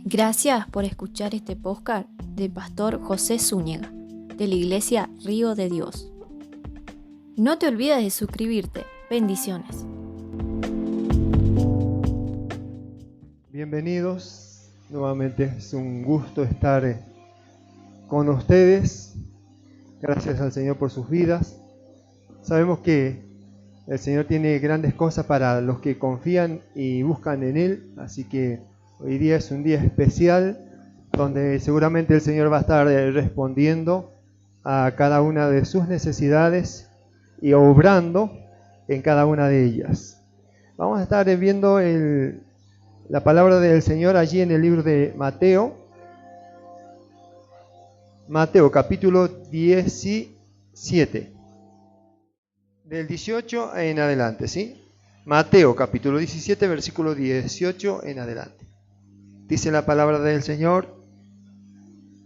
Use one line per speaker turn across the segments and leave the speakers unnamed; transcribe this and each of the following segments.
Gracias por escuchar este podcast del pastor José Zúñiga, de la Iglesia Río de Dios. No te olvides de suscribirte. Bendiciones.
Bienvenidos, nuevamente es un gusto estar con ustedes. Gracias al Señor por sus vidas. Sabemos que el Señor tiene grandes cosas para los que confían y buscan en Él, así que hoy día es un día especial donde seguramente el Señor va a estar respondiendo a cada una de sus necesidades y obrando en cada una de ellas. Vamos a estar viendo la palabra del Señor allí en el libro de Mateo. Mateo capítulo 17. Del 18 en adelante, ¿sí? Mateo capítulo 17, versículo 18 en adelante. Dice la palabra del Señor: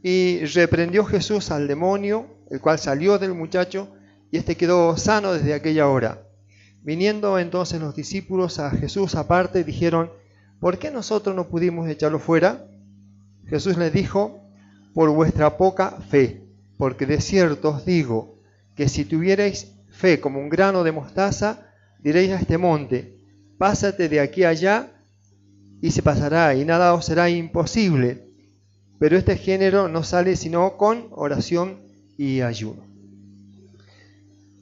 y reprendió Jesús al demonio, el cual salió del muchacho, y éste quedó sano desde aquella hora. Viniendo entonces los discípulos a Jesús aparte, dijeron: ¿por qué nosotros no pudimos echarlo fuera? Jesús les dijo: por vuestra poca fe, porque de cierto os digo que si tuvierais fe como un grano de mostaza, diréis a este monte: pásate de aquí allá, y se pasará, y nada os será imposible. Pero este género no sale sino con oración y ayuno.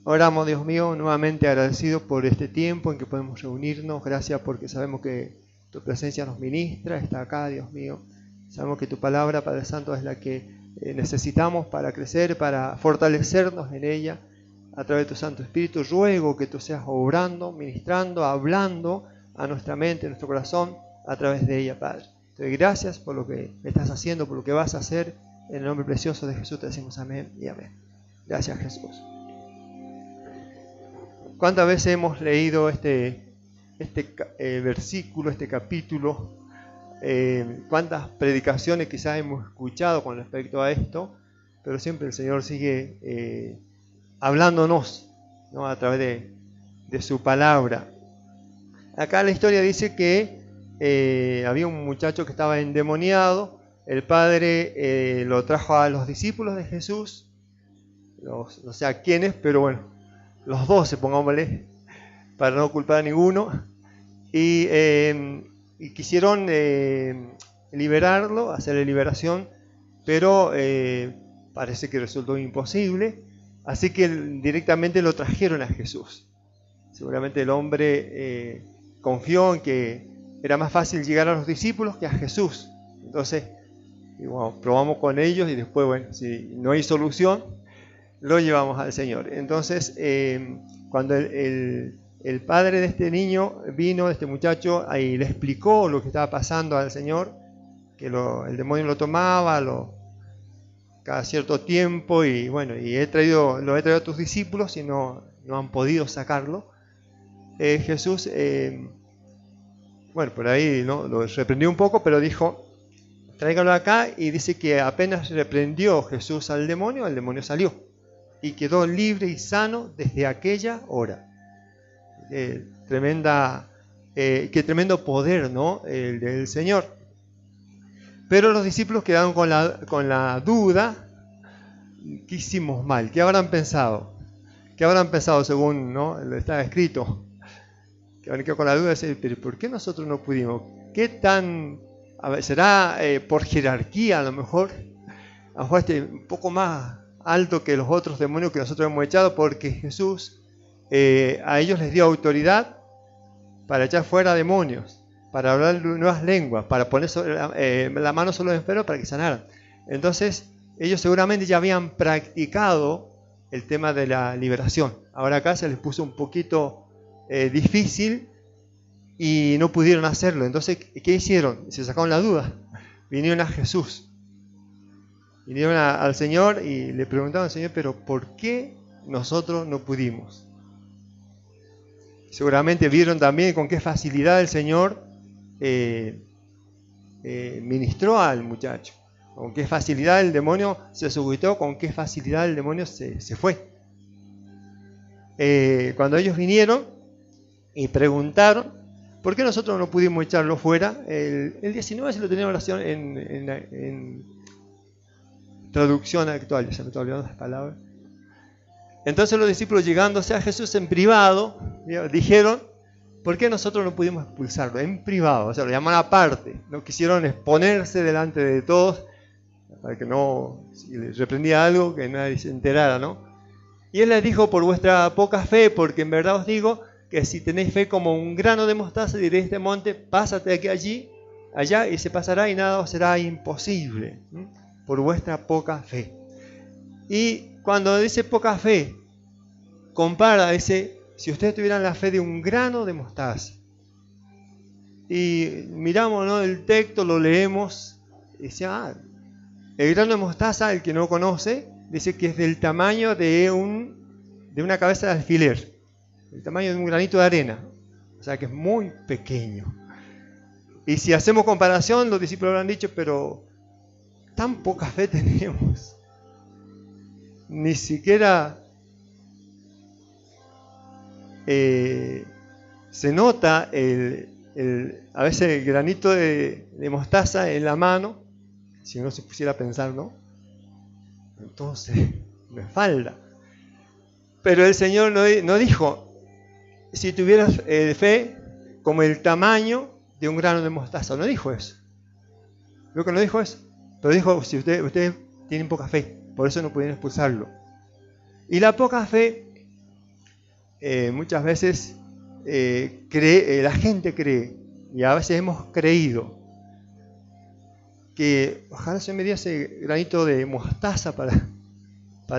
Oramos, Dios mío, nuevamente agradecidos por este tiempo en que podemos reunirnos. Gracias porque sabemos que tu presencia nos ministra, está acá, Dios mío. Sabemos que tu palabra, Padre Santo, es la que necesitamos para crecer, para fortalecernos en ella. A través de tu Santo Espíritu, ruego que tú seas obrando, ministrando, hablando a nuestra mente, a nuestro corazón, a través de ella, Padre. Te doy gracias por lo que estás haciendo, por lo que vas a hacer. En el nombre precioso de Jesús te decimos amén y amén. Gracias, Jesús. ¿Cuántas veces hemos leído este versículo, este capítulo? ¿Cuántas predicaciones quizás hemos escuchado con respecto a esto? Pero siempre el Señor sigue hablándonos, ¿no? A través de su palabra. Acá la historia dice que había un muchacho que estaba endemoniado. El padre lo trajo a los discípulos de Jesús, no sé a quiénes, pero bueno, los 12, pongámosle, para no culpar a ninguno, y quisieron liberarlo, hacerle liberación, pero parece que resultó imposible, así que directamente lo trajeron a Jesús. Seguramente el hombre confió en que era más fácil llegar a los discípulos que a Jesús. Entonces, bueno, probamos con ellos y después, bueno, si no hay solución, lo llevamos al Señor. Entonces, cuando el padre de este niño vino, de este muchacho, ahí le explicó lo que estaba pasando al Señor, que el demonio lo tomaba cada cierto tiempo, y bueno, y lo he traído a tus discípulos y no han podido sacarlo. Jesús, bueno, por ahí no lo reprendió un poco, pero dijo: tráigalo acá, y dice que apenas reprendió Jesús al demonio, el demonio salió y quedó libre y sano desde aquella hora. Qué tremendo poder, ¿no? El del Señor. Pero los discípulos quedaron con la duda: ¿qué hicimos mal? ¿Qué habrán pensado? ¿Qué habrán pensado según, ¿no?, lo está escrito? Que van a quedar con la duda de decir: pero ¿por qué nosotros no pudimos? ¿Qué tan? A ver, ¿será por jerarquía a lo mejor? A lo mejor un poco más alto que los otros demonios que nosotros hemos echado, porque Jesús a ellos les dio autoridad para echar fuera demonios, para hablar nuevas lenguas, para poner la mano sobre los enfermos para que sanaran. Entonces, ellos seguramente ya habían practicado el tema de la liberación. Ahora acá se les puso un poquito difícil y no pudieron hacerlo. Entonces, ¿qué hicieron? Se sacaron la duda. Vinieron a Jesús. Vinieron al Señor y le preguntaron al Señor: pero ¿por qué nosotros no pudimos? Seguramente vieron también con qué facilidad el Señor ministró al muchacho. Con qué facilidad el demonio se sujetó, con qué facilidad el demonio se fue. Cuando ellos vinieron, y preguntaron por qué nosotros no pudimos echarlo fuera. El 19 se lo tenía en oración en traducción actual, ya se me está olvidando las palabras. Entonces los discípulos, llegándose a Jesús en privado, dijeron: ¿por qué nosotros no pudimos expulsarlo? En privado, o sea, lo llamaron aparte. No quisieron exponerse delante de todos, para que no, si les reprendía algo, que nadie se enterara, ¿no? Y él les dijo: por vuestra poca fe, porque en verdad os digo que si tenéis fe como un grano de mostaza, diréis a este monte: pásate de aquí allá, y se pasará, y nada os será imposible. Por vuestra poca fe. Y cuando dice poca fe, compara, dice: si ustedes tuvieran la fe de un grano de mostaza. Y miramos, ¿no?, el texto, lo leemos, y dice: el grano de mostaza, el que no conoce, dice que es del tamaño de una cabeza de alfiler, el tamaño de un granito de arena, o sea que es muy pequeño. Y si hacemos comparación, los discípulos habrán dicho: pero tan poca fe tenemos, ni siquiera se nota a veces el granito de mostaza en la mano, si uno se pusiera a pensar, ¿no? Entonces me falta. Pero el Señor no dijo: si tuvieras fe como el tamaño de un grano de mostaza. No dijo eso. Creo que no dijo eso. Pero dijo: si ustedes tienen poca fe, por eso no pudieron expulsarlo. Y la poca fe, muchas veces la gente cree, y a veces hemos creído, que ojalá se me diera ese granito de mostaza para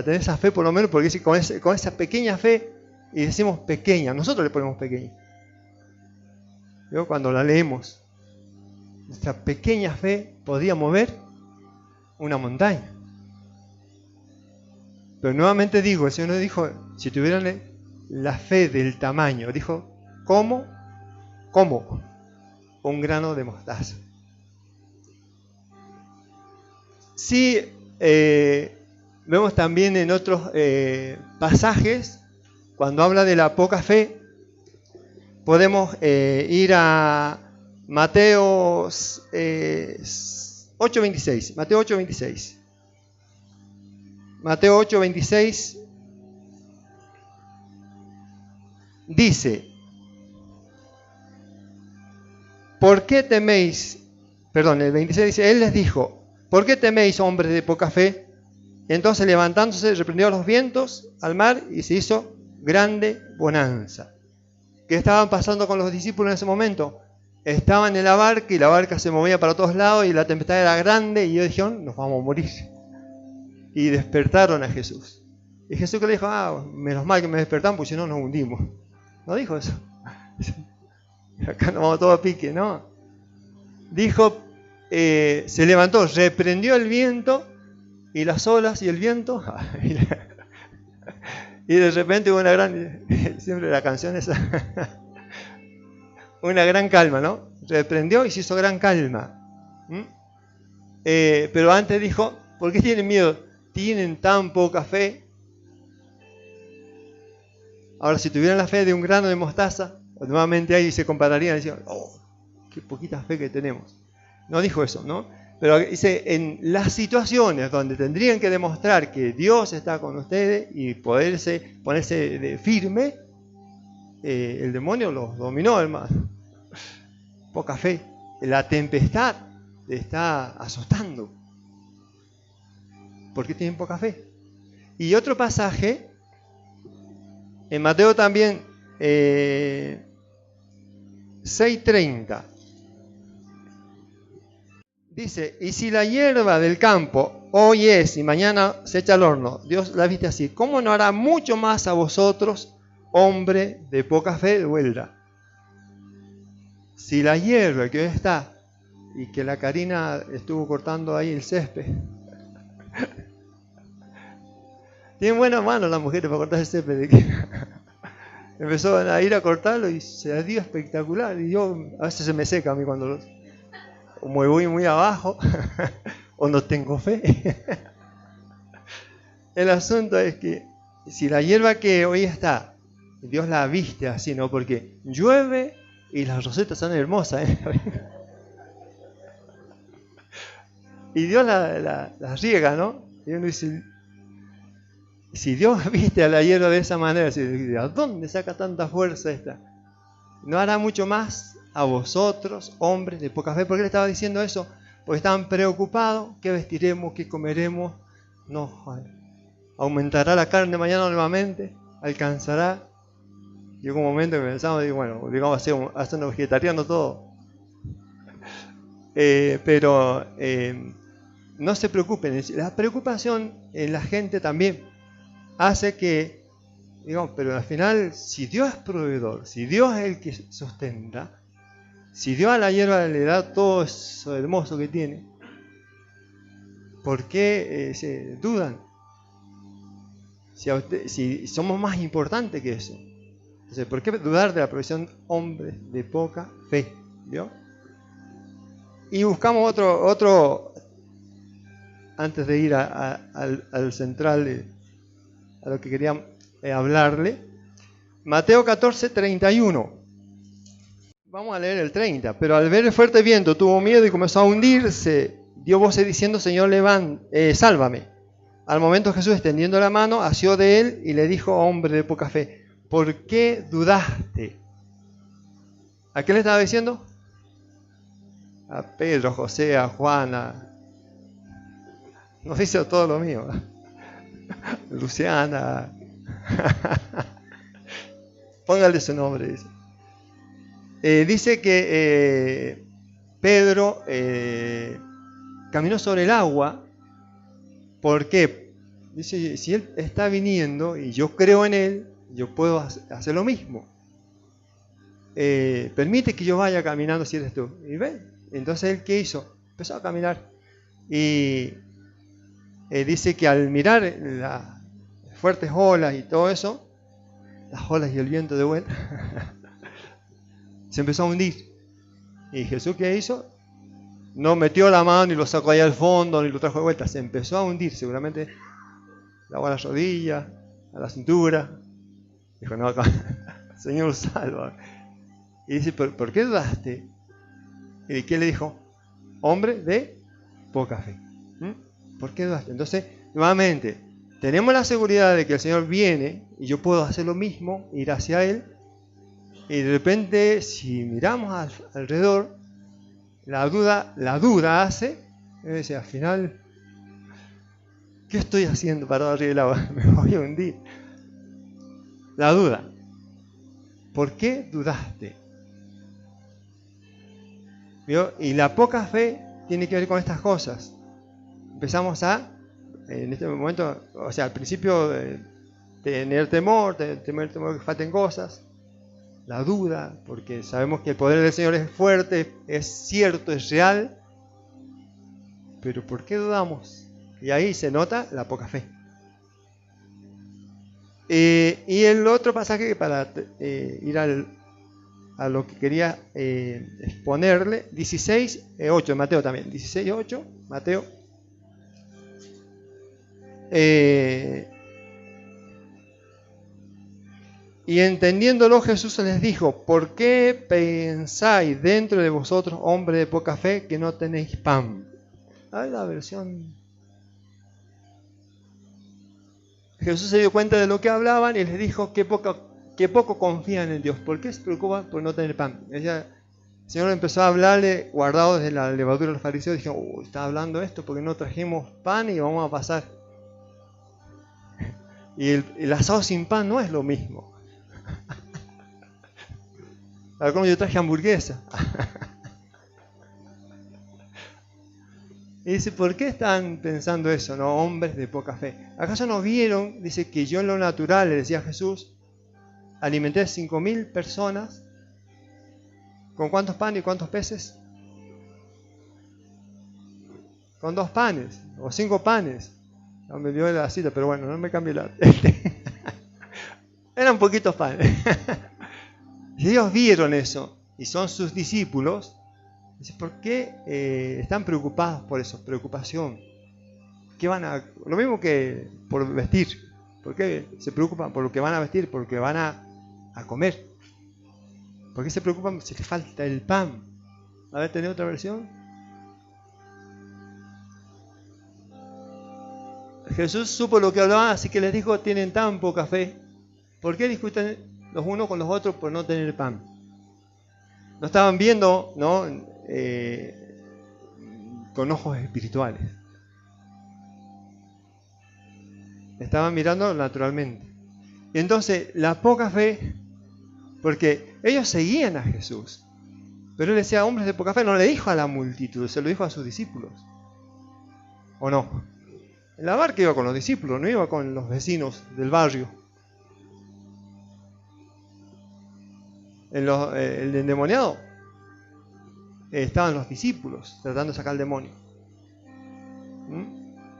tener esa fe, por lo menos, porque con esa pequeña fe, y decimos pequeña, nosotros le ponemos pequeña. Luego cuando la leemos, nuestra pequeña fe podía mover una montaña. Pero nuevamente digo, el Señor no dijo: si tuvieran la fe del tamaño, dijo: ¿cómo? Un grano de mostaza. Sí, vemos también en otros pasajes, cuando habla de la poca fe, podemos ir a Mateo 8:26. Mateo 8:26. Mateo 8:26 dice: ¿por qué teméis? Perdón, el 26 dice: Él les dijo: ¿por qué teméis, hombres de poca fe? Entonces, levantándose, reprendió a los vientos, al mar, y se hizo grande bonanza. ¿Qué estaban pasando con los discípulos en ese momento? Estaban en la barca, y la barca se movía para todos lados, y la tempestad era grande, y ellos dijeron: nos vamos a morir. Y despertaron a Jesús. Y Jesús que le dijo: menos mal que me despertaron, porque si no nos hundimos. No dijo eso. Acá nos vamos todos a pique, ¿no? Dijo, se levantó, reprendió el viento y las olas y el viento. Y de repente hubo una gran, siempre la canción esa, una gran calma, ¿no? Reprendió y se hizo gran calma. Pero antes dijo: ¿por qué tienen miedo? ¿Tienen tan poca fe? Ahora, si tuvieran la fe de un grano de mostaza, nuevamente ahí se compararían y decían: oh, qué poquita fe que tenemos. No dijo eso, ¿no? Pero dice: en las situaciones donde tendrían que demostrar que Dios está con ustedes y ponerse firme, el demonio los dominó, hermano. Poca fe. La tempestad te está azotando. ¿Por qué tienen poca fe? Y otro pasaje, en Mateo también, 6:30. Dice: y si la hierba del campo hoy es y mañana se echa al horno, Dios la viste así, ¿cómo no hará mucho más a vosotros, hombre de poca fe de vuelta? Si la hierba que hoy está, y que la Karina estuvo cortando ahí el césped, tienen buenas manos las mujeres para cortar el césped. Empezó a ir a cortarlo y se dio espectacular. Y yo, a veces se me seca a mí cuando o me voy muy abajo o no tengo fe. El asunto es que si la hierba que hoy está Dios la viste así, ¿no? Porque llueve y las rosetas son hermosas, ¿eh? Y Dios las riega, ¿no? Y uno dice, si Dios viste a la hierba de esa manera, ¿a dónde saca tanta fuerza esta? ¿No hará mucho más a vosotros, hombres de poca fe? ¿Por qué le estaba diciendo eso? Porque estaban preocupados, ¿qué vestiremos, qué comeremos? No, aumentará la carne mañana nuevamente, alcanzará. Llegó un momento que pensamos, bueno, digamos, hacernos vegetarianos todo. Pero no se preocupen. La preocupación en la gente también hace que, digamos, pero al final, si Dios es proveedor, si Dios es el que sustenta, si Dios a la hierba le da todo eso hermoso que tiene, ¿por qué se dudan? Si somos más importantes que eso. Entonces, ¿por qué dudar de la provisión hombres de poca fe? ¿Vio? Y buscamos otro antes de ir al central, a lo que quería hablarle. Mateo 14, 31. Vamos a leer el 30. Pero al ver el fuerte viento tuvo miedo y comenzó a hundirse. Dio voces diciendo, Señor, sálvame. Al momento Jesús, extendiendo la mano, asió de él y le dijo, hombre de poca fe, ¿por qué dudaste? ¿A qué le estaba diciendo? A Pedro, a José, a Juana. Nos hizo todo lo mío. Luciana. Póngale su nombre. Dice que Pedro caminó sobre el agua. ¿Por qué? Dice, si él está viniendo y yo creo en él, yo puedo hacer lo mismo. Permite que yo vaya caminando si eres tú. Y ven. Entonces él, ¿qué hizo? Empezó a caminar. Y dice que al mirar las fuertes olas y todo eso, las olas y el viento de vuelta, se empezó a hundir. ¿Y Jesús qué hizo? No metió la mano y lo sacó allá al fondo, ni lo trajo de vuelta. Se empezó a hundir, seguramente le agua a las rodillas, a la cintura. Dijo, no, Señor, salva. Y dice, ¿por qué dudaste? ¿Y qué le dijo? Hombre de poca fe. ¿Por qué dudaste? Entonces, nuevamente, tenemos la seguridad de que el Señor viene y yo puedo hacer lo mismo, ir hacia Él. Y de repente, si miramos alrededor, la duda hace, al final, ¿qué estoy haciendo parado arriba del agua? Me voy a hundir. La duda. ¿Por qué dudaste? ¿Vio? Y la poca fe tiene que ver con estas cosas. Empezamos en este momento, o sea, al principio, tener temor que falten cosas. La duda, porque sabemos que el poder del Señor es fuerte, es cierto, es real. Pero ¿por qué dudamos? Y ahí se nota la poca fe. Y el otro pasaje para ir a lo que quería exponerle, 16:8, Mateo también, 16:8, Mateo. Y entendiéndolo Jesús les dijo, ¿por qué pensáis dentro de vosotros, hombres de poca fe, que no tenéis pan? Hay la versión. Jesús se dio cuenta de lo que hablaban y les dijo que poco confían en Dios. ¿Por qué se preocupan por no tener pan? El Señor empezó a hablarle, guardado desde la levadura de los fariseos, dijeron, está hablando esto porque no trajimos pan y vamos a pasar. Y el asado sin pan no es lo mismo. Como yo traje hamburguesa. Y dice, ¿por qué están pensando eso, no? Hombres de poca fe. ¿Acaso no vieron? Dice que yo en lo natural, le decía Jesús, alimenté 5.000 personas. ¿Con cuántos panes y cuántos peces? Con 2 panes o 5 panes. No me dio la cita, pero bueno, no me cambié la. Eran poquitos panes. Si ellos vieron eso y son sus discípulos, dice, ¿por qué están preocupados por eso? Preocupación. ¿Qué lo mismo que por vestir. ¿Por qué se preocupan por lo que van a vestir? Porque van a a comer. ¿Por qué se preocupan si les falta el pan? A ver, ¿tenés otra versión? Jesús supo lo que hablaban, así que les dijo, tienen tan poca fe. ¿Por qué discuten los unos con los otros por no tener pan? No estaban viendo, ¿no? Con ojos espirituales. Estaban mirando naturalmente. Y entonces, la poca fe, porque ellos seguían a Jesús, pero él decía, hombres de poca fe, no le dijo a la multitud, se lo dijo a sus discípulos. ¿O no? En la barca iba con los discípulos, no iba con los vecinos del barrio. El endemoniado, estaban los discípulos tratando de sacar al demonio.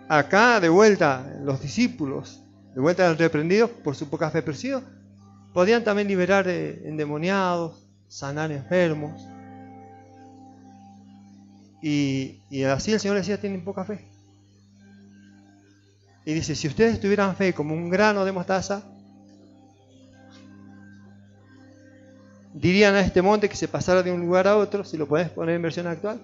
Acá, de vuelta, los discípulos, de vuelta eran reprendidos por su poca fe, pero sí, podían también liberar endemoniados, sanar enfermos. Y así el Señor decía, tienen poca fe. Y dice, si ustedes tuvieran fe como un grano de mostaza, dirían a este monte que se pasara de un lugar a otro, si lo podés poner en versión actual,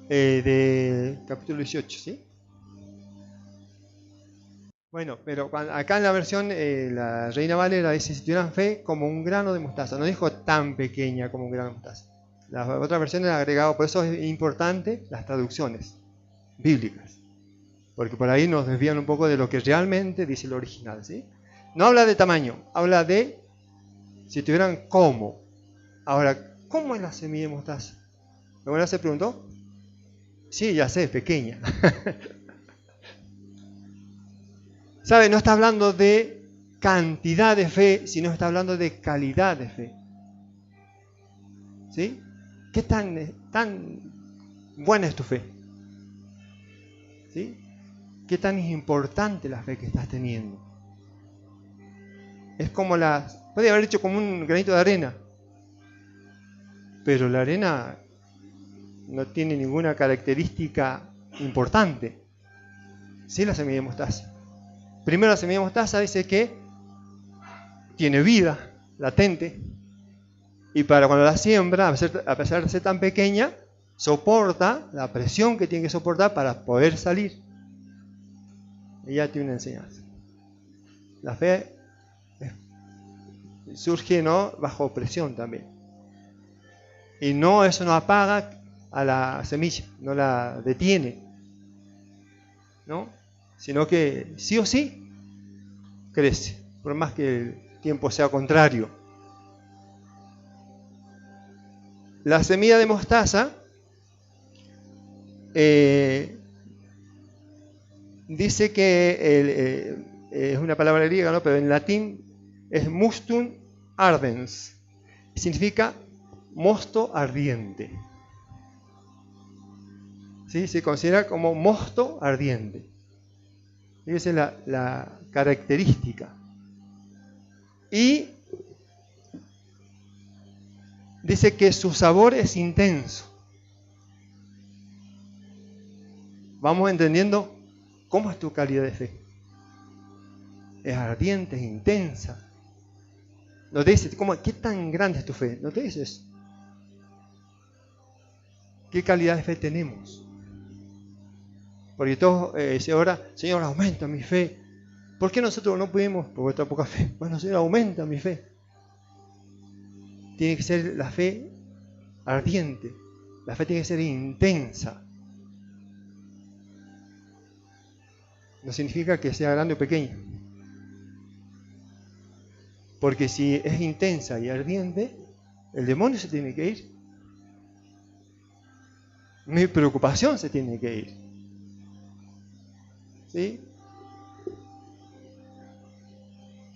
de capítulo 18, ¿sí? Bueno, pero acá en la versión, la Reina Valera dice, si tuvieran fe como un grano de mostaza, no dijo tan pequeña como un grano de mostaza. Las otras versiones han agregado, por eso es importante las traducciones bíblicas, porque por ahí nos desvían un poco de lo que realmente dice el original, ¿sí? No habla de tamaño, habla de si tuvieran cómo. Ahora, ¿cómo es la semilla de mostaza? ¿Alguna se preguntó? Sí, ya sé, pequeña. ¿Sabe? No está hablando de cantidad de fe, sino está hablando de calidad de fe. ¿Sí? ¿Qué tan buena es tu fe? ¿Sí? ¿Qué tan importante la fe que estás teniendo? Es como puede haber hecho como un granito de arena, pero la arena no tiene ninguna característica importante. Sí, la semilla de mostaza. Primero, la semilla de mostaza dice que tiene vida latente, y para cuando la siembra, a pesar de ser tan pequeña, soporta la presión que tiene que soportar para poder salir. Ella tiene una enseñanza. La fe surge, ¿no?, bajo presión también. Y eso no apaga a la semilla, no la detiene, ¿no? Sino que sí o sí crece, por más que el tiempo sea contrario. La semilla de mostaza dice que es una palabra griega, ¿no?, pero en latín es mustum ardens, significa mosto ardiente. ¿Sí? Se considera como mosto ardiente. Esa es la característica. Y dice que su sabor es intenso. Vamos entendiendo cómo es tu calidad de fe. Es ardiente, es intensa. No te dice, ¿qué tan grande es tu fe? No te dice eso. ¿Qué calidad de fe tenemos? Porque todos se ora, Señor, aumenta mi fe. ¿Por qué nosotros no pudimos? Por vuestra poca fe. Bueno, Señor, aumenta mi fe. Tiene que ser la fe ardiente. La fe tiene que ser intensa. No significa que sea grande o pequeña. Porque si es intensa y ardiente, el demonio se tiene que ir. Mi preocupación se tiene que ir. ¿Sí?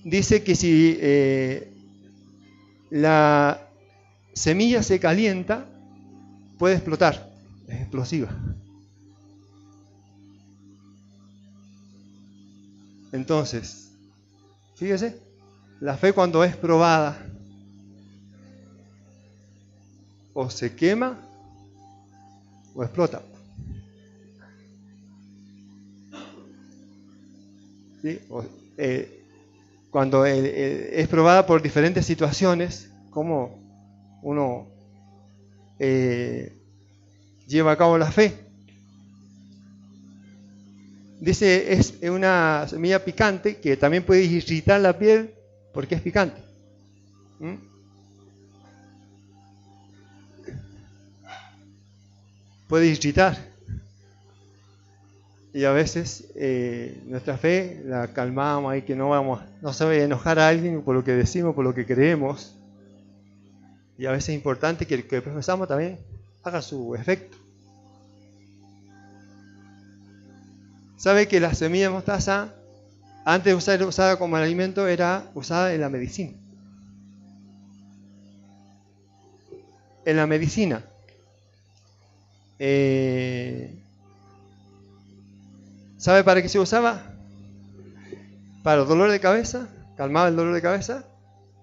Dice que si la semilla se calienta, puede explotar. Es explosiva. Entonces, fíjese, la fe cuando es probada, o se quema o explota. ¿Sí? cuando es probada por diferentes situaciones, cómo uno lleva a cabo la fe. Dice, es una semilla picante que también puede irritar la piel porque es picante. Puede irritar. Y a veces nuestra fe la calmamos ahí, que no se vaya a enojar a alguien por lo que decimos, por lo que creemos. Y a veces es importante que el que profesamos también haga su efecto. ¿Sabe que la semilla de mostaza, antes de ser usada como alimento, era usada en la medicina? En la medicina. ¿Sabe para qué se usaba? Para el dolor de cabeza, calmaba el dolor de cabeza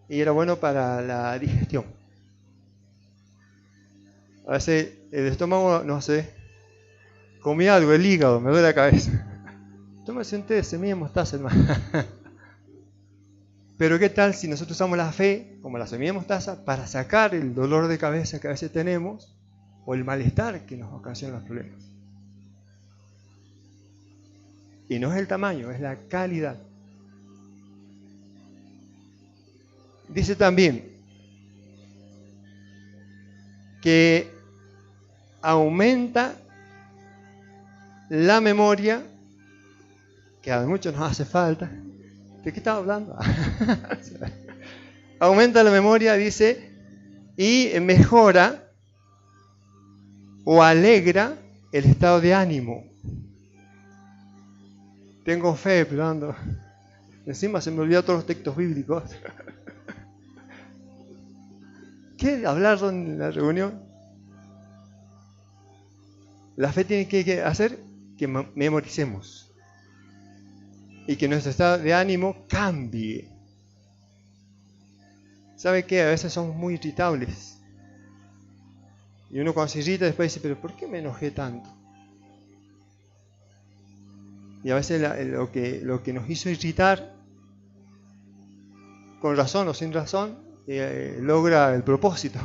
y era bueno para la digestión. A veces el estómago, no sé, comí algo, el hígado, me duele la cabeza. Tómese un té de semilla de mostaza, hermano. Pero ¿qué tal si nosotros usamos la fe, como la semilla de mostaza, para sacar el dolor de cabeza que a veces tenemos o el malestar que nos ocasiona los problemas? Y no es el tamaño, es la calidad. Dice también que aumenta la memoria, que a muchos nos hace falta. ¿De qué estaba hablando? Aumenta la memoria, dice, y mejora o alegra el estado de ánimo. Tengo fe, pero ando. Encima se me olvidó todos los textos bíblicos. ¿Qué hablaron en la reunión? La fe tiene que hacer que memoricemos y que nuestro estado de ánimo cambie. ¿Sabe qué? A veces somos muy irritables. Y uno cuando se irrita después dice, pero ¿por qué me enojé tanto? Y a veces lo que nos hizo irritar, con razón o sin razón, logra el propósito.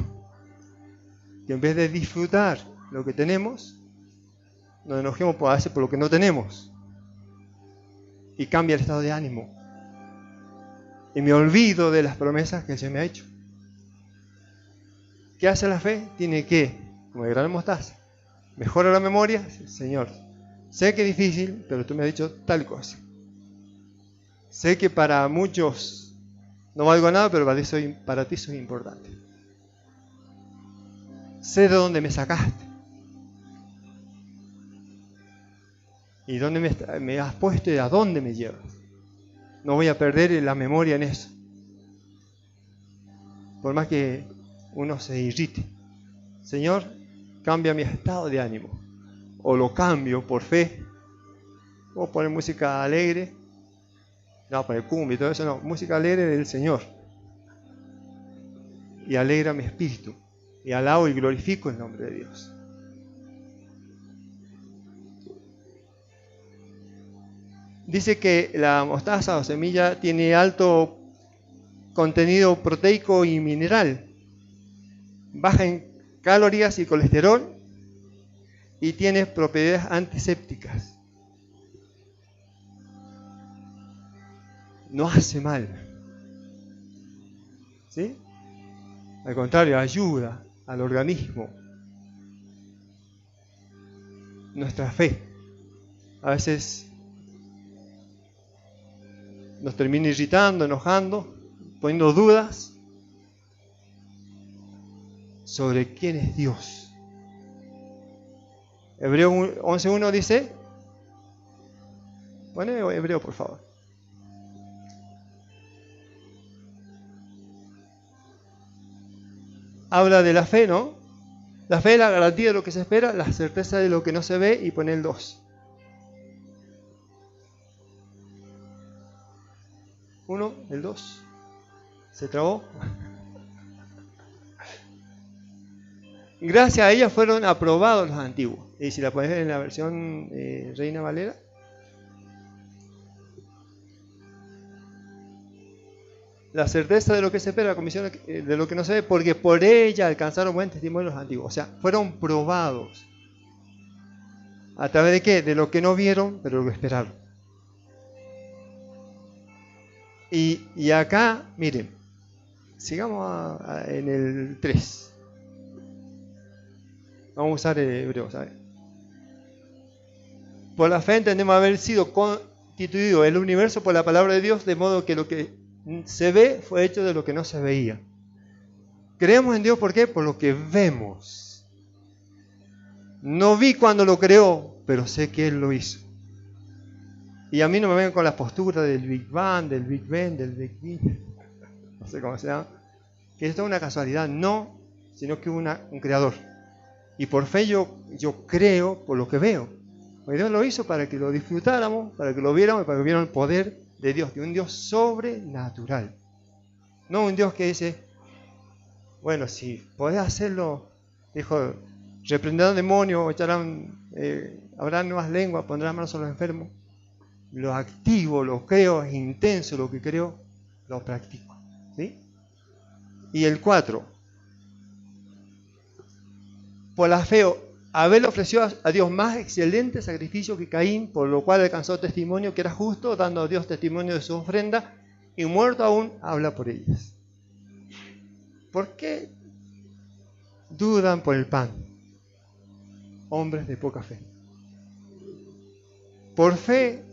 Que en vez de disfrutar lo que tenemos, nos enojemos a veces por lo que no tenemos. Y cambia el estado de ánimo. Y me olvido de las promesas que se me ha hecho. ¿Qué hace la fe? Tiene que, como el grano de mostaza, mejora la memoria. Señor, sé que es difícil, pero tú me has dicho tal cosa. Sé que para muchos no valgo nada, pero para ti soy importante. Sé de dónde me sacaste. Y dónde me has puesto y a dónde me llevas. No voy a perder la memoria en eso. Por más que uno se irrite. Señor, cambia mi estado de ánimo. O lo cambio por fe. O poner música alegre. No, poner cumbia y todo eso no. Música alegre del Señor. Y alegra mi espíritu. Y alabo y glorifico el nombre de Dios. Dice que la mostaza o semilla tiene alto contenido proteico y mineral, baja en calorías y colesterol y tiene propiedades antisépticas. No hace mal, ¿sí? Al contrario, ayuda al organismo. Nuestra fe a veces nos termina irritando, enojando, poniendo dudas sobre quién es Dios. Hebreo 11.1 dice, pone Hebreo por favor. Habla de la fe, ¿no? La fe es la garantía de lo que se espera, la certeza de lo que no se ve, y pone el 2. 1, el 2. ¿Se trabó? Gracias a ella fueron aprobados los antiguos. Y si la puedes ver en la versión Reina Valera. la certeza de lo que se espera, la convicción de lo que no se ve, porque por ella alcanzaron buen testimonio los antiguos. O sea, fueron probados. ¿A través de qué? De lo que no vieron, pero lo que esperaron. Y acá, miren, sigamos en el 3. Vamos a usar el hebreo, ¿sabes? Por la fe entendemos haber sido constituido el universo por la palabra de Dios, de modo que lo que se ve fue hecho de lo que no se veía. Creemos en Dios, ¿por qué? Por lo que vemos. No vi cuando lo creó, pero sé que Él lo hizo. Y a mí no me vengan con las posturas del Big Bang, del Big Ben, del Big Bang, no sé cómo se llama, que esto es una casualidad, no, sino que un creador. Y por fe yo creo por lo que veo. Porque Dios lo hizo para que lo disfrutáramos, para que lo viéramos y para que vieran el poder de Dios, de un Dios sobrenatural. No un Dios que dice, bueno, si podés hacerlo, dijo, reprenderán demonios, habrán nuevas lenguas, pondrán manos a los enfermos. Lo activo, lo creo, es intenso lo que creo, lo practico. ¿Sí? Y el 4. Por la fe, Abel ofreció a Dios más excelente sacrificio que Caín, por lo cual alcanzó testimonio que era justo, dando a Dios testimonio de su ofrenda, y muerto aún habla por ellas. ¿Por qué dudan por el pan? Hombres de poca fe. Por fe,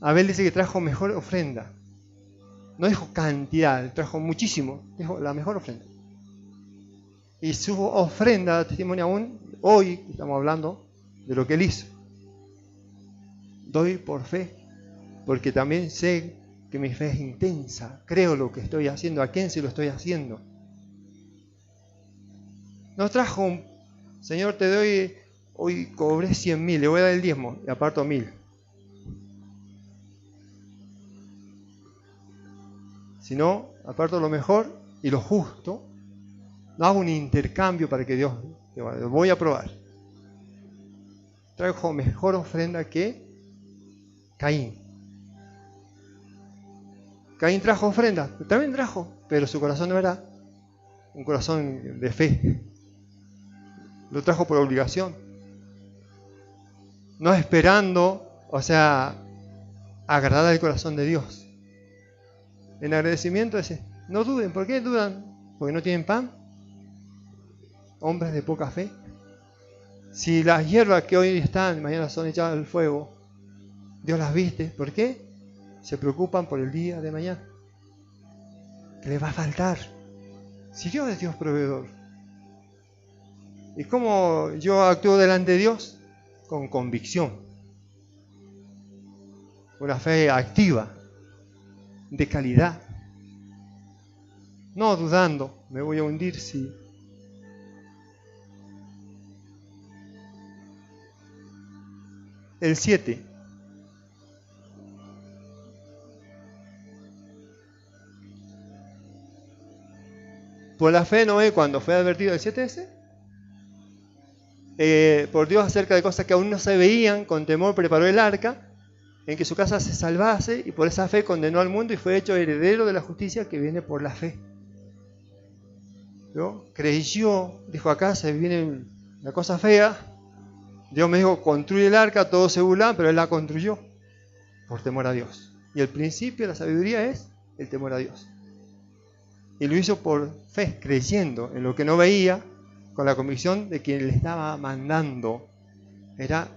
Abel dice que trajo mejor ofrenda. No dijo cantidad, trajo muchísimo, dijo la mejor ofrenda. Y su ofrenda da testimonio aún, hoy estamos hablando de lo que él hizo. Doy por fe, porque también sé que mi fe es intensa, creo lo que estoy haciendo, a quién se lo estoy haciendo. No trajo Señor, te doy, hoy cobré 100.000, le voy a dar el diezmo y aparto 1.000. Sino, aparto lo mejor y lo justo. No hago un intercambio para que Dios, lo voy a probar. Trajo mejor ofrenda que Caín. Caín trajo ofrenda, también trajo, pero su corazón no era un corazón de fe. Lo trajo por obligación. No esperando, agradar el corazón de Dios. En agradecimiento dice, no duden. ¿Por qué dudan? Porque no tienen pan. Hombres de poca fe. Si las hierbas que hoy están, mañana son echadas al fuego, Dios las viste. ¿Por qué? Se preocupan por el día de mañana. Que les va a faltar. Si Dios es Dios proveedor. ¿Y cómo yo actúo delante de Dios? Con convicción. Una fe activa. De calidad. No dudando, me voy a hundir si... El 7. Por la fe Noé, cuando fue advertido el 7 ese, por Dios acerca de cosas que aún no se veían, con temor preparó el arca, en que su casa se salvase, y por esa fe condenó al mundo y fue hecho heredero de la justicia que viene por la fe. ¿No? Creyó, dijo, acá se viene la cosa fea. Dios me dijo, construye el arca, todos se burlan, pero él la construyó por temor a Dios. Y el principio de la sabiduría es el temor a Dios. Y lo hizo por fe, creyendo en lo que no veía, con la convicción de que le estaba mandando. Era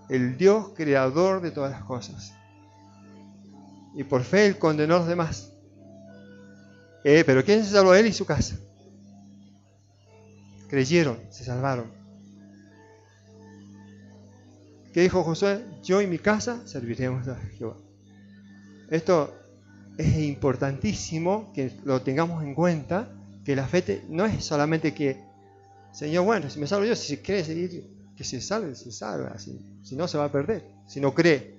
el Dios creador de todas las cosas. Y por fe él condenó a los demás. Pero ¿quién se salvó? Él y su casa. Creyeron, se salvaron. ¿Qué dijo Josué? Yo y mi casa serviremos a Jehová. Esto es importantísimo que lo tengamos en cuenta, que la fe no es solamente que, Señor, bueno, si me salvo yo, si quiere seguir, que se salve, si no se va a perder, si no cree.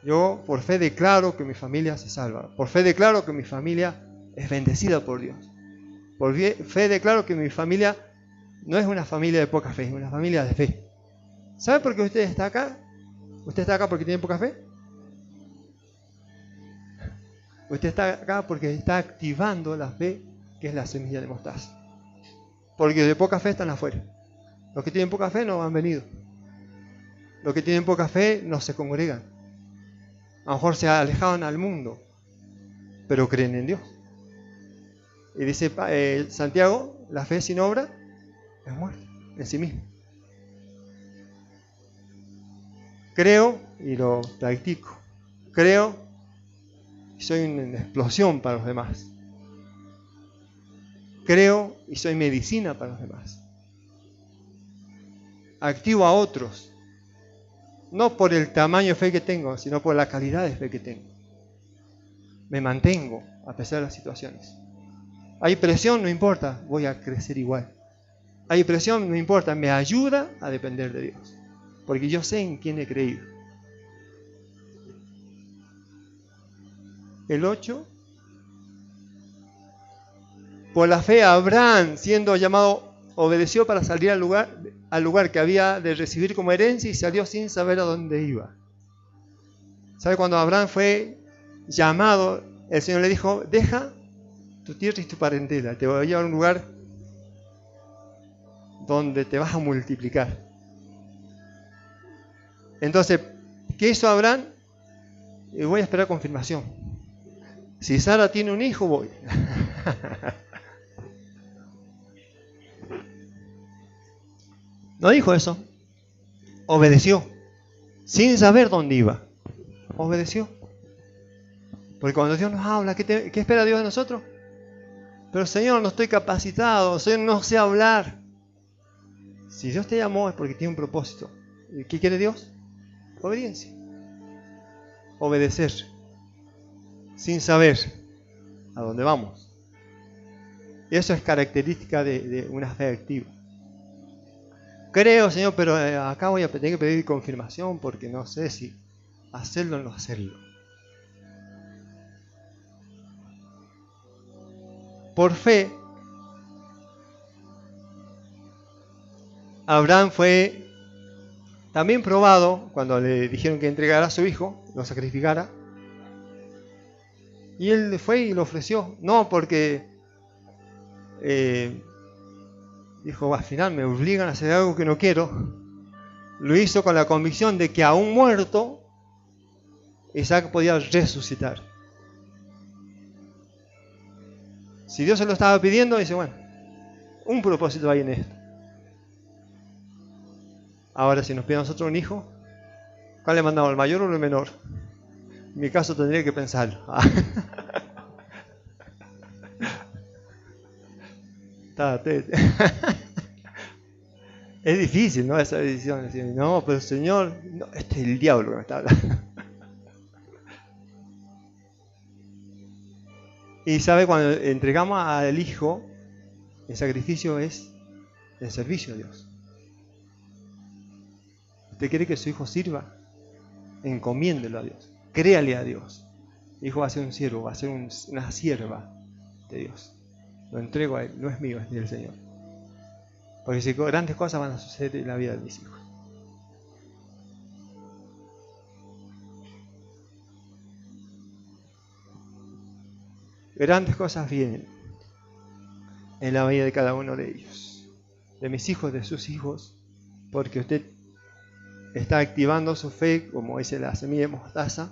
Yo por fe declaro que mi familia se salva, por fe declaro que mi familia es bendecida por Dios, por fe declaro que mi familia no es una familia de poca fe, es una familia de fe. ¿Sabe por qué usted está acá? ¿Usted está acá porque tiene poca fe? Usted está acá porque está activando la fe, que es la semilla de mostaza. Porque de poca fe están afuera. Los que tienen poca fe no han venido. Los que tienen poca fe no se congregan. A lo mejor se alejaron al mundo, pero creen en Dios. Y dice Santiago, la fe sin obra es muerte en sí misma. Creo y lo practico. Creo y soy una explosión para los demás. Creo y soy medicina para los demás. Activo a otros, no por el tamaño de fe que tengo, sino por la calidad de fe que tengo. Me mantengo a pesar de las situaciones. Hay presión, no importa, voy a crecer igual. Hay presión, no importa, me ayuda a depender de Dios. Porque yo sé en quién he creído. El 8. Por la fe Abraham, siendo llamado, obedeció para salir al lugar que había de recibir como herencia y salió sin saber a dónde iba. ¿Sabe? Cuando Abraham fue llamado, el Señor le dijo, deja tu tierra y tu parentela, te voy a llevar a un lugar donde te vas a multiplicar. Entonces, ¿qué hizo Abraham? Voy a esperar confirmación. Si Sara tiene un hijo, voy. No dijo eso. Obedeció. Sin saber dónde iba. Obedeció. Porque cuando Dios nos habla, ¿qué espera Dios de nosotros? Pero Señor, no estoy capacitado. Señor, no sé hablar. Si Dios te llamó es porque tiene un propósito. ¿Y qué quiere Dios? Obediencia. Obedecer. Sin saber a dónde vamos. Y eso es característica de una fe activa. Creo, Señor, pero acá voy a tener que pedir confirmación porque no sé si hacerlo o no hacerlo. Por fe, Abraham fue también probado cuando le dijeron que entregara a su hijo, lo sacrificara. Y él fue y lo ofreció. No porque dijo, al final me obligan a hacer algo que no quiero. Lo hizo con la convicción de que aún muerto, Isaac podía resucitar. Si Dios se lo estaba pidiendo, dice, bueno, un propósito hay en esto. Ahora, si nos pide a nosotros un hijo, ¿cuál le mandamos, el mayor o el menor? En mi caso tendría que pensarlo. Es difícil, ¿no? Esa decisión. Decir, no, pero Señor, no, este es el diablo que me está hablando. Y sabe, cuando entregamos al Hijo, el sacrificio es el servicio a Dios. ¿Usted quiere que su hijo sirva? Encomiéndelo a Dios. Créale a Dios. El hijo va a ser un siervo, va a ser una sierva de Dios. Lo entrego a Él, no es mío, es del Señor. Porque si grandes cosas van a suceder en la vida de mis hijos. Grandes cosas vienen en la vida de cada uno de ellos. De mis hijos, de sus hijos. Porque usted está activando su fe, como dice la semilla de mostaza.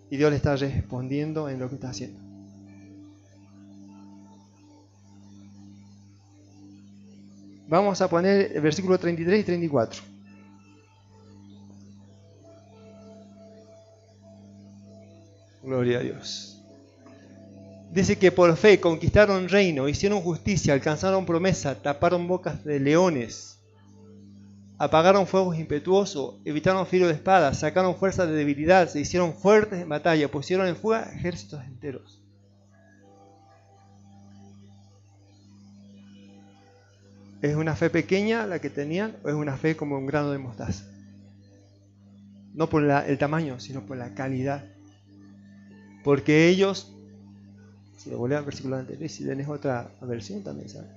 Y Dios le está respondiendo en lo que está haciendo. Vamos a poner el versículo 33 y 34. Gloria a Dios. Dice que por fe conquistaron reino, hicieron justicia, alcanzaron promesa, taparon bocas de leones, apagaron fuegos impetuosos, evitaron filo de espada, sacaron fuerza de debilidad, se hicieron fuertes en batalla, pusieron en fuga ejércitos enteros. ¿Es una fe pequeña la que tenían o es una fe como un grano de mostaza? No por el tamaño, sino por la calidad. Porque ellos, si lo volví al versículo anterior, si tenés otra versión también, ¿sabes?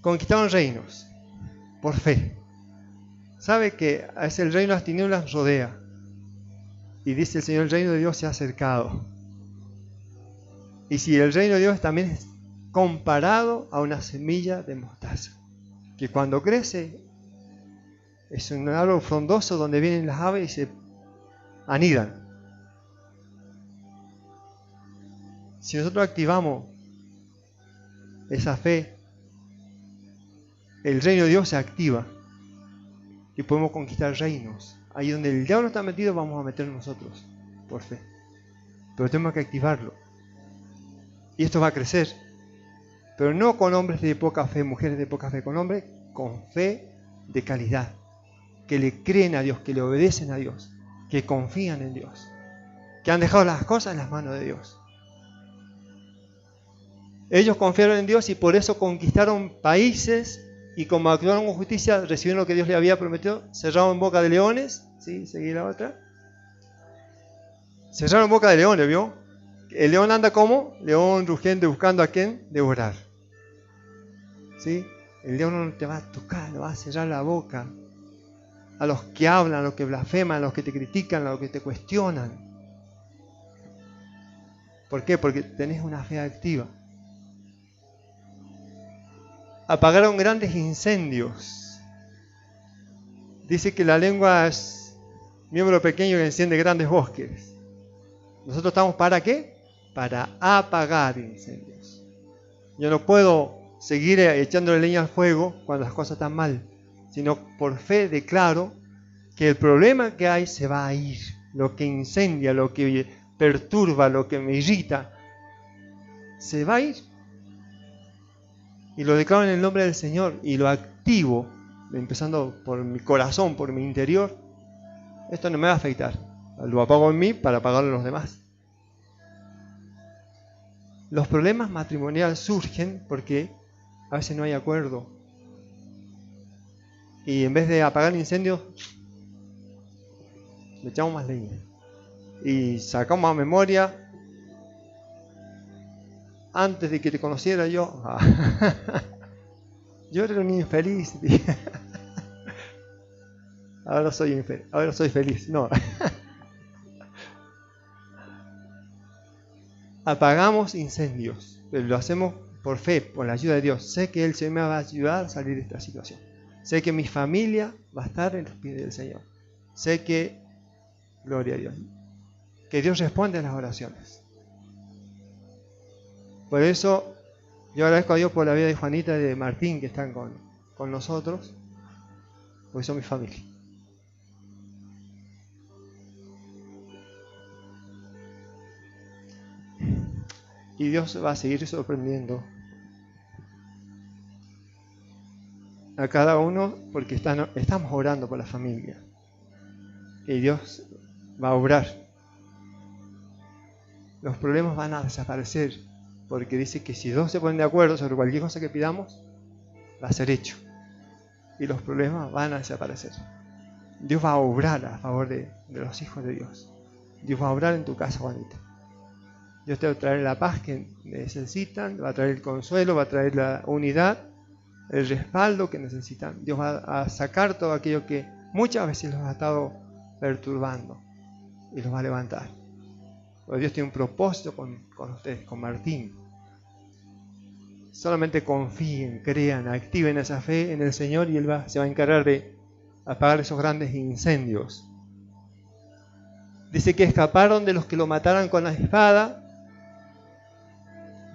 Conquistaron reinos por fe. Sabe que a ese el reino de las tinieblas rodea. Y dice el Señor, el reino de Dios se ha acercado. Y si el reino de Dios también es comparado a una semilla de mostaza, que cuando crece es un árbol frondoso donde vienen las aves y se anidan. Si nosotros activamos esa fe, el reino de Dios se activa y podemos conquistar reinos. Ahí donde el diablo está metido, vamos a meter nosotros por fe. Pero tenemos que activarlo. Y esto va a crecer. Pero no con hombres de poca fe, mujeres de poca fe, con hombres con fe de calidad, que le creen a Dios, que le obedecen a Dios, que confían en Dios, que han dejado las cosas en las manos de Dios. Ellos confiaron en Dios y por eso conquistaron países, y como actuaron con justicia, recibieron lo que Dios les había prometido. Cerraron boca de leones, ¿sí? Seguí la otra. Cerraron boca de leones, ¿vio? El león anda como león rugiente buscando a quien devorar. ¿Sí? El león no te va a tocar, no va a cerrar la boca a los que hablan, a los que blasfeman, a los que te critican, a los que te cuestionan. ¿Por qué? Porque tenés una fe activa. Apagaron grandes incendios. Dice que la lengua es miembro pequeño que enciende grandes bosques. ¿Nosotros estamos para qué? Para apagar incendios. Yo no puedo seguir echándole leña al fuego cuando las cosas están mal, sino por fe declaro que el problema que hay se va a ir. Lo que incendia, lo que perturba, lo que me irrita, se va a ir. Y lo declaro en el nombre del Señor y lo activo, empezando por mi corazón, por mi interior. Esto no me va a afectar. Lo apago en mí para apagarlo en los demás. Los problemas matrimoniales surgen porque a veces no hay acuerdo. Y en vez de apagar incendios, le echamos más leña. Y sacamos a memoria. Antes de que te conociera yo, yo era un infeliz. Ahora soy infeliz, ahora soy feliz. No. Apagamos incendios, pero lo hacemos por fe, por la ayuda de Dios. Sé que el Señor me va a ayudar a salir de esta situación. Sé que mi familia va a estar en los pies del Señor. Sé que, gloria a Dios, que Dios responde a las oraciones. Por eso yo agradezco a Dios por la vida de Juanita y de Martín que están con nosotros, porque son mi familia. Y Dios va a seguir sorprendiendo a cada uno porque estamos orando por la familia. Y Dios va a obrar. Los problemas van a desaparecer. Porque dice que si dos se ponen de acuerdo sobre cualquier cosa que pidamos, va a ser hecho. Y los problemas van a desaparecer. Dios va a obrar a favor de los hijos de Dios. Dios va a obrar en tu casa, Juanita. Dios te va a traer la paz que necesitan, va a traer el consuelo, va a traer la unidad, el respaldo que necesitan. Dios va a sacar todo aquello que muchas veces los ha estado perturbando y los va a levantar. Porque Dios tiene un propósito con ustedes, con Martín. Solamente confíen, crean, activen esa fe en el Señor y Él se va a encargar de apagar esos grandes incendios. Dice que escaparon de los que lo mataran con la espada,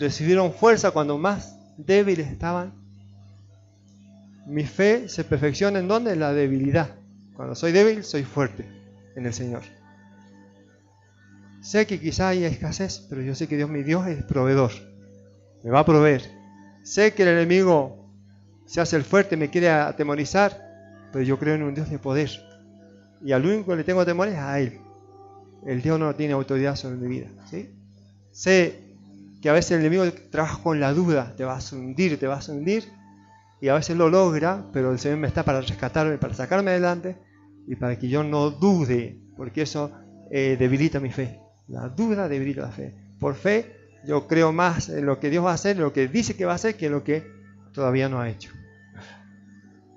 recibieron fuerza cuando más débiles estaban. Mi fe se perfecciona ¿en dónde? En la debilidad. Cuando soy débil, soy fuerte en el Señor. Sé que quizá haya escasez, pero yo sé que Dios, mi Dios, es proveedor. Me va a proveer. Sé que el enemigo se hace el fuerte, me quiere atemorizar, pero yo creo en un Dios de poder. Y al único que le tengo temor es a Él. El Dios no tiene autoridad sobre mi vida. ¿Sí? Sé que a veces el enemigo trabaja con la duda, te vas a hundir, y a veces lo logra, pero el Señor me está para rescatarme, para sacarme adelante, y para que yo no dude, porque eso debilita mi fe. La duda debilita la fe. Por fe, yo creo más en lo que Dios va a hacer, en lo que dice que va a hacer, que en lo que todavía no ha hecho.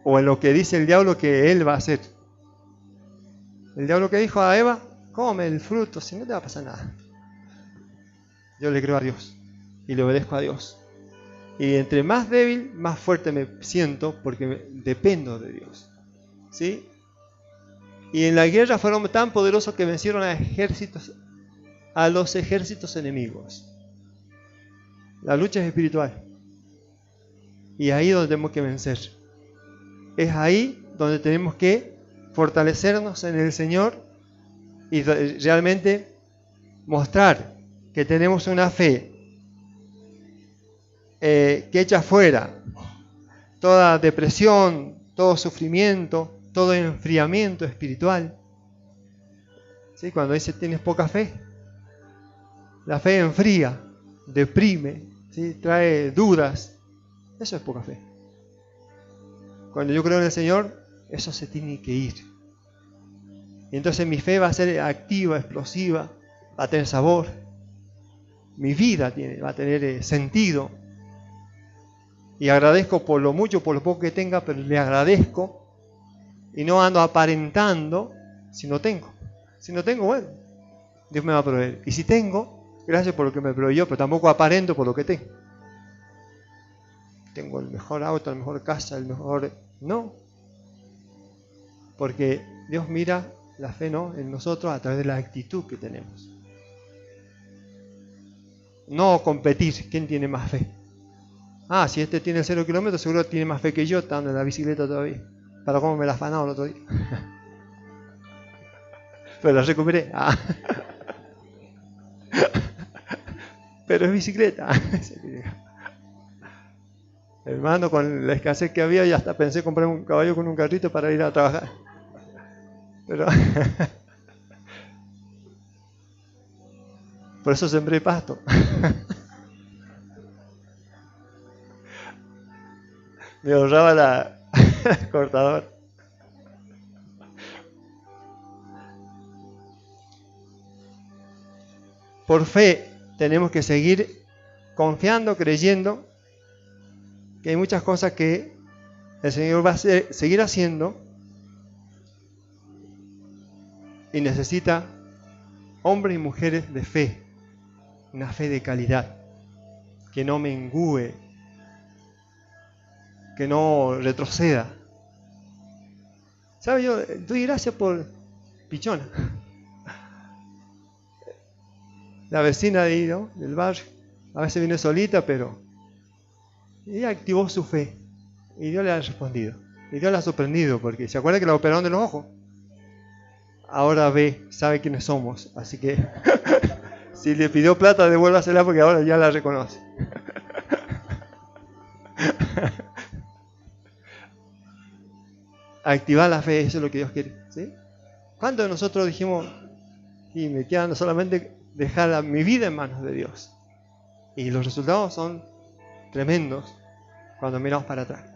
O en lo que dice el diablo que Él va a hacer. El diablo que dijo a Eva, come el fruto, si no te va a pasar nada. Yo le creo a Dios y le obedezco a Dios. Y entre más débil, más fuerte me siento porque dependo de Dios. ¿Sí? Y en la guerra fueron tan poderosos que vencieron a los ejércitos enemigos. La lucha es espiritual. Y ahí es donde tenemos que vencer. Es ahí donde tenemos que fortalecernos en el Señor y realmente mostrar que tenemos una fe que echa fuera toda depresión, todo sufrimiento, todo enfriamiento espiritual. ¿Sí? Cuando dice tienes poca fe, la fe enfría, deprime, ¿sí? Trae dudas. Eso es poca fe. Cuando yo creo en el Señor, eso se tiene que ir. Y entonces mi fe va a ser activa, explosiva, va a tener sabor. Mi vida va a tener sentido. Y agradezco por lo mucho, por lo poco que tenga, pero le agradezco. Y no ando aparentando si no tengo. Si no tengo, bueno, Dios me va a proveer. Y si tengo, gracias por lo que me proveyó, pero tampoco aparento por lo que tengo. Tengo el mejor auto, la mejor casa, el mejor... No. Porque Dios mira la fe, ¿no?, en nosotros a través de la actitud que tenemos. No competir, ¿quién tiene más fe? Ah, si este tiene 0 kilómetros, seguro tiene más fe que yo, estando en la bicicleta todavía. Para cómo me la afanaba el otro día. Pero la recuperé. Ah. Pero es bicicleta. Hermano, con la escasez que había, ya hasta pensé comprar un caballo con un carrito para ir a trabajar. Pero por eso sembré pasto. Me ahorraba la cortadora. Por fe tenemos que seguir confiando, creyendo que hay muchas cosas que el Señor va a seguir haciendo y necesita hombres y mujeres de fe, una fe de calidad, que no mengüe, que no retroceda. ¿Sabe? Yo doy gracias por Pichona, la vecina de ahí, ¿no?, del barrio. A veces viene solita, pero ella activó su fe y Dios le ha respondido. Y Dios la ha sorprendido porque se acuerda que la operaron de los ojos. Ahora ve, sabe quiénes somos, así que si le pidió plata, devuélvasela porque ahora ya la reconoce. Activar la fe, eso es lo que Dios quiere, ¿sí? ¿Cuántos de nosotros dijimos, y me quedan solamente dejar mi vida en manos de Dios? Y los resultados son tremendos cuando miramos para atrás.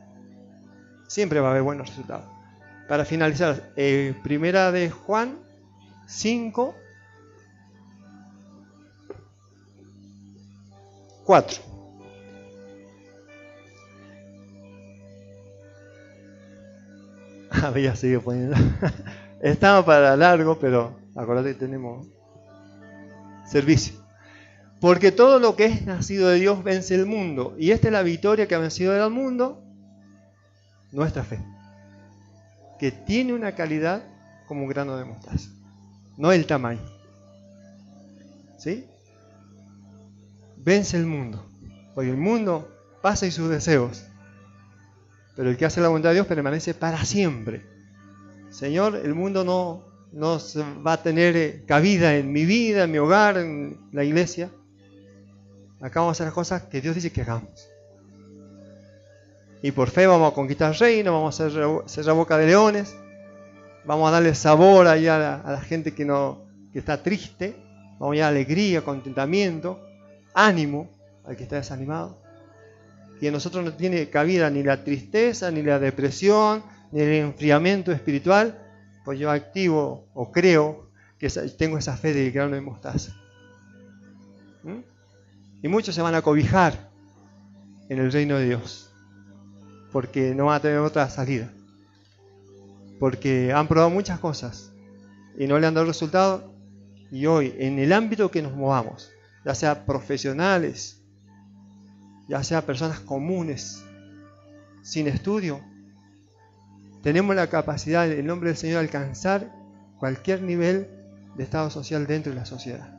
Siempre va a haber buenos resultados. Para finalizar, primera de Juan 5, 4. Había seguido poniendo. Estaba para largo, pero acordate que tenemos servicio. Porque todo lo que es nacido de Dios vence el mundo. Y esta es la victoria que ha vencido al mundo, nuestra fe. Que tiene una calidad como un grano de mostaza. No el tamaño. ¿Sí? Vence el mundo. Porque el mundo pasa y sus deseos. Pero el que hace la voluntad de Dios permanece para siempre. Señor, el mundo no va a tener cabida en mi vida, en mi hogar, en la iglesia. Acá vamos a hacer las cosas que Dios dice que hagamos. Y por fe vamos a conquistar el reino, vamos a cerrar boca de leones, vamos a darle sabor ahí a la gente que está triste, vamos a dar alegría, contentamiento, ánimo al que está desanimado. Y en nosotros no tiene cabida ni la tristeza, ni la depresión, ni el enfriamiento espiritual, pues yo activo o creo que tengo esa fe de grano de mostaza. Y muchos se van a cobijar en el reino de Dios, porque no van a tener otra salida. Porque han probado muchas cosas y no le han dado resultado, y hoy, en el ámbito que nos movamos, ya sea profesionales, ya sea personas comunes, sin estudio, tenemos la capacidad, en el nombre del Señor, de alcanzar cualquier nivel de estado social dentro de la sociedad.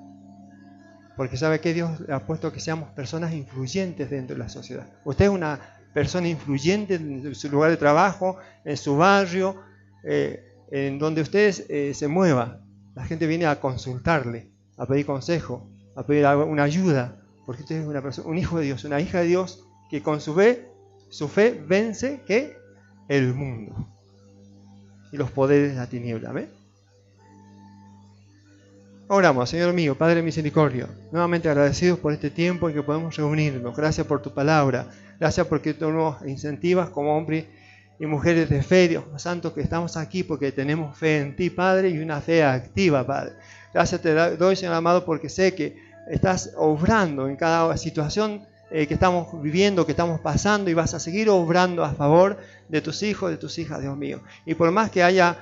Porque sabe que Dios ha puesto que seamos personas influyentes dentro de la sociedad. Usted es una persona influyente en su lugar de trabajo, en su barrio, en donde usted se mueva. La gente viene a consultarle, a pedir consejo, a pedir una ayuda, porque usted es una persona, un hijo de Dios, una hija de Dios, que con su fe vence ¿qué? El mundo y los poderes de la tiniebla. ¿Ve? Oramos, Señor mío, Padre misericordia, nuevamente agradecidos por este tiempo en que podemos reunirnos. Gracias por tu palabra, gracias porque tú nos incentivas como hombres y mujeres de fe, Dios Santo, que estamos aquí porque tenemos fe en ti, Padre, y una fe activa, Padre. Gracias te doy, Señor amado, porque sé que estás obrando en cada situación que estamos viviendo, que estamos pasando, y vas a seguir obrando a favor de tus hijos, de tus hijas, Dios mío. Y por más que haya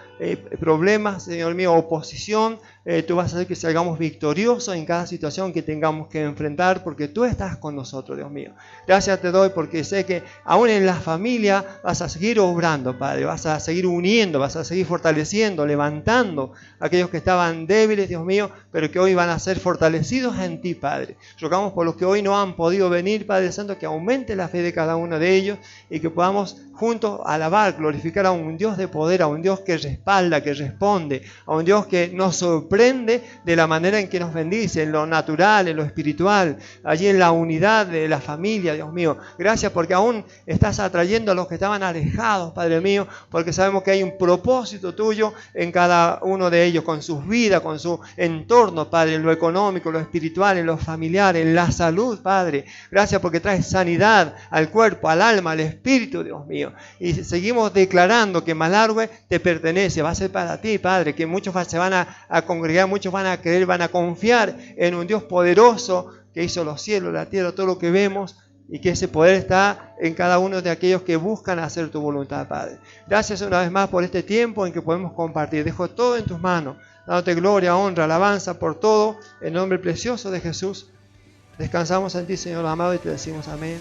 problemas, Señor mío, oposición, tú vas a hacer que salgamos victoriosos en cada situación que tengamos que enfrentar, porque tú estás con nosotros, Dios mío. Gracias te doy porque sé que aún en la familia vas a seguir obrando, Padre, vas a seguir uniendo, vas a seguir fortaleciendo, levantando a aquellos que estaban débiles, Dios mío, pero que hoy van a ser fortalecidos en ti, Padre. Rogamos por los que hoy no han podido venir, Padre Santo, que aumente la fe de cada uno de ellos y que podamos juntos alabar, glorificar a un Dios de poder, a un Dios que respalda, que responde, a un Dios que nos sorprende de la manera en que nos bendice, en lo natural, en lo espiritual, allí en la unidad de la familia, Dios mío. Gracias porque aún estás atrayendo a los que estaban alejados, Padre mío, porque sabemos que hay un propósito tuyo en cada uno de ellos, con sus vidas, con su entorno, Padre, en lo económico, en lo espiritual, en lo familiar, en la salud, Padre. Gracias porque traes sanidad al cuerpo, al alma, al espíritu, Dios mío. Y seguimos declarando que Malargüe te pertenece, va a ser para ti, Padre, que muchos se van a congregar, muchos van a creer, van a confiar en un Dios poderoso que hizo los cielos, la tierra, todo lo que vemos, y que ese poder está en cada uno de aquellos que buscan hacer tu voluntad, Padre. Gracias una vez más por este tiempo en que podemos compartir. Dejo todo en tus manos, dándote gloria, honra, alabanza por todo, en el nombre precioso de Jesús. Descansamos en ti, Señor amado, y te decimos amén.